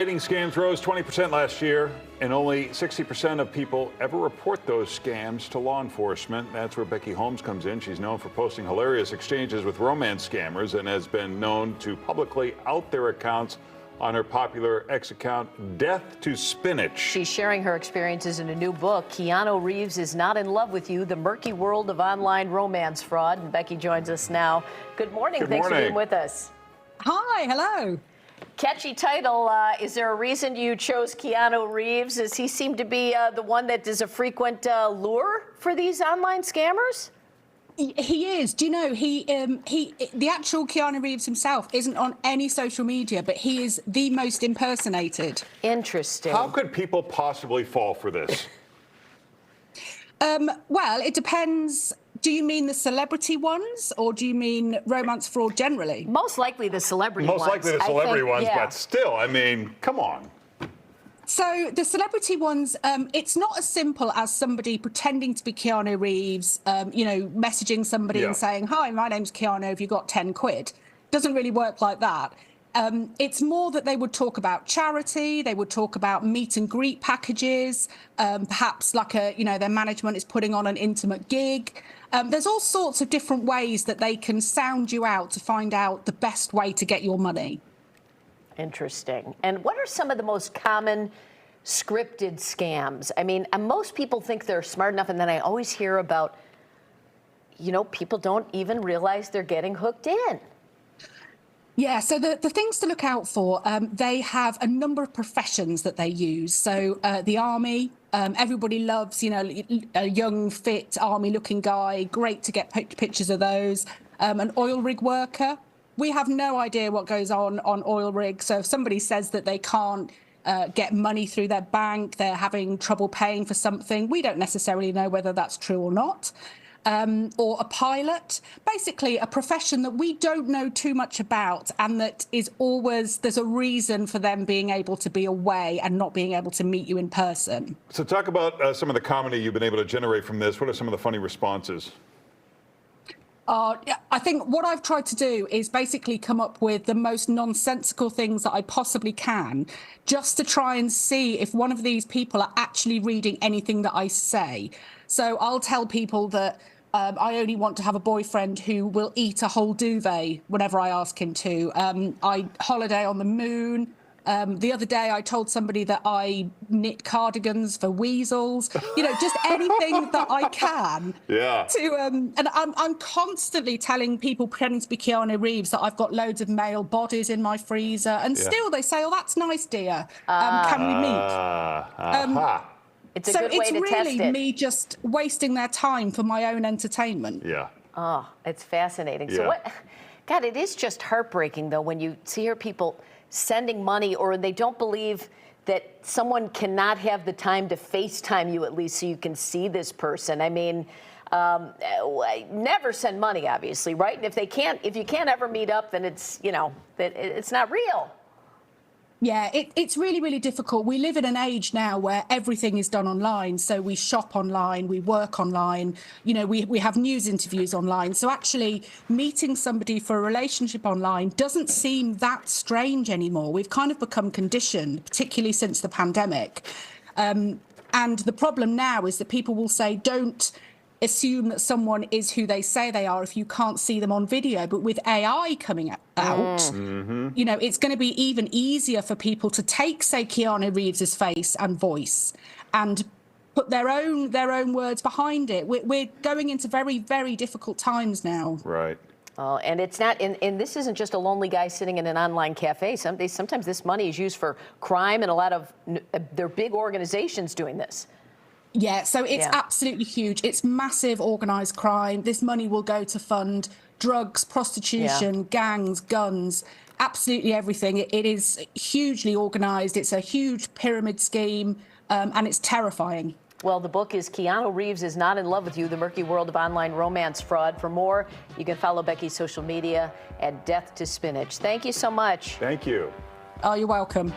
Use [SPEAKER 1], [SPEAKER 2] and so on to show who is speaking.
[SPEAKER 1] Dating scams rose 20% last year, and only 60% of people ever report those scams to law enforcement. That's where Becky Holmes comes in. She's known for posting hilarious exchanges with romance scammers and has been known to publicly out their accounts on her popular X account, Death to Spinach.
[SPEAKER 2] She's sharing her experiences in a new book, Keanu Reeves is Not in Love with You, The Murky World of Online Romance Fraud. And Becky joins us now. Good morning. Thanks for being with us.
[SPEAKER 3] Hi, hello.
[SPEAKER 2] Catchy title. Is there a reason you chose Keanu Reeves? Does he seem to be the one that is a frequent lure for these online scammers?
[SPEAKER 3] He is. Do you know, the actual Keanu Reeves himself isn't on any social media, but he is the most impersonated.
[SPEAKER 2] Interesting.
[SPEAKER 1] How could people possibly fall for this?
[SPEAKER 3] Well, it depends. Do you mean the celebrity ones, or do you mean romance fraud generally?
[SPEAKER 2] Most likely the celebrity ones.
[SPEAKER 1] Most likely the celebrity ones,
[SPEAKER 2] yeah.
[SPEAKER 1] but still, I mean, come on.
[SPEAKER 3] So the celebrity ones, it's not as simple as somebody pretending to be Keanu Reeves, messaging somebody and saying, "Hi, my name's Keanu, have you got 10 quid?" Doesn't really work like that. It's more that they would talk about charity, they would talk about meet and greet packages, perhaps like their management is putting on an intimate gig. There's all sorts of different ways that they can sound you out to find out the best way to get your money.
[SPEAKER 2] Interesting. And what are some of the most common scripted scams? I mean, most people think they're smart enough, and then I always hear about, people don't even realize they're getting hooked in.
[SPEAKER 3] Yeah, so the things to look out for, they have a number of professions that they use. So the army, everybody loves, a young, fit, army-looking guy. Great to get pictures of those. An oil rig worker. We have no idea what goes on oil rigs. So if somebody says that they can't get money through their bank, they're having trouble paying for something, we don't necessarily know whether that's true or not. Or a pilot, basically a profession that we don't know too much about, and that is always, there's a reason for them being able to be away and not being able to meet you in person.
[SPEAKER 1] So talk about some of the comedy you've been able to generate from this. What are some of the funny responses?
[SPEAKER 3] I think what I've tried to do is basically come up with the most nonsensical things that I possibly can, just to try and see if one of these people are actually reading anything that I say. So I'll tell people that I only want to have a boyfriend who will eat a whole duvet whenever I ask him to. I holiday on the moon. The other day, I told somebody that I knit cardigans for weasels. Just anything that I can.
[SPEAKER 1] Yeah.
[SPEAKER 3] And I'm constantly telling people pretending to be Keanu Reeves that I've got loads of male bodies in my freezer, and still they say, "Oh, that's nice, dear. Can we meet?"
[SPEAKER 2] It's a good way to test it.
[SPEAKER 3] So it's really me just wasting their time for my own entertainment.
[SPEAKER 1] Yeah.
[SPEAKER 2] Oh, it's fascinating.
[SPEAKER 1] Yeah.
[SPEAKER 2] So God, it is just heartbreaking, though, when you hear people sending money, or they don't believe that someone cannot have the time to FaceTime you at least so you can see this person. I mean, never send money, obviously, right? And if you can't ever meet up, then it's not real.
[SPEAKER 3] Yeah, it's really, really difficult. We live in an age now where everything is done online. So we shop online, we work online, we have news interviews online. So actually meeting somebody for a relationship online doesn't seem that strange anymore. We've kind of become conditioned, particularly since the pandemic. And the problem now is that people will say, don't assume that someone is who they say they are if you can't see them on video. But with AI coming out, it's going to be even easier for people to take, say, Keanu Reeves's face and voice and put their own words behind it. We're going into very, very difficult times now.
[SPEAKER 1] Right.
[SPEAKER 2] Oh, and it's not, and this isn't just a lonely guy sitting in an online cafe. Sometimes this money is used for crime, and a lot of they're big organizations doing this.
[SPEAKER 3] Yeah, so it's absolutely huge. It's massive organised crime. This money will go to fund drugs, prostitution, gangs, guns, absolutely everything. It is hugely organised. It's a huge pyramid scheme, and it's terrifying.
[SPEAKER 2] Well, the book is Keanu Reeves is Not in Love with You, The Murky World of Online Romance Fraud. For more, you can follow Becky's social media at Death to Spinach. Thank you so much.
[SPEAKER 1] Thank you.
[SPEAKER 3] Oh, you're welcome.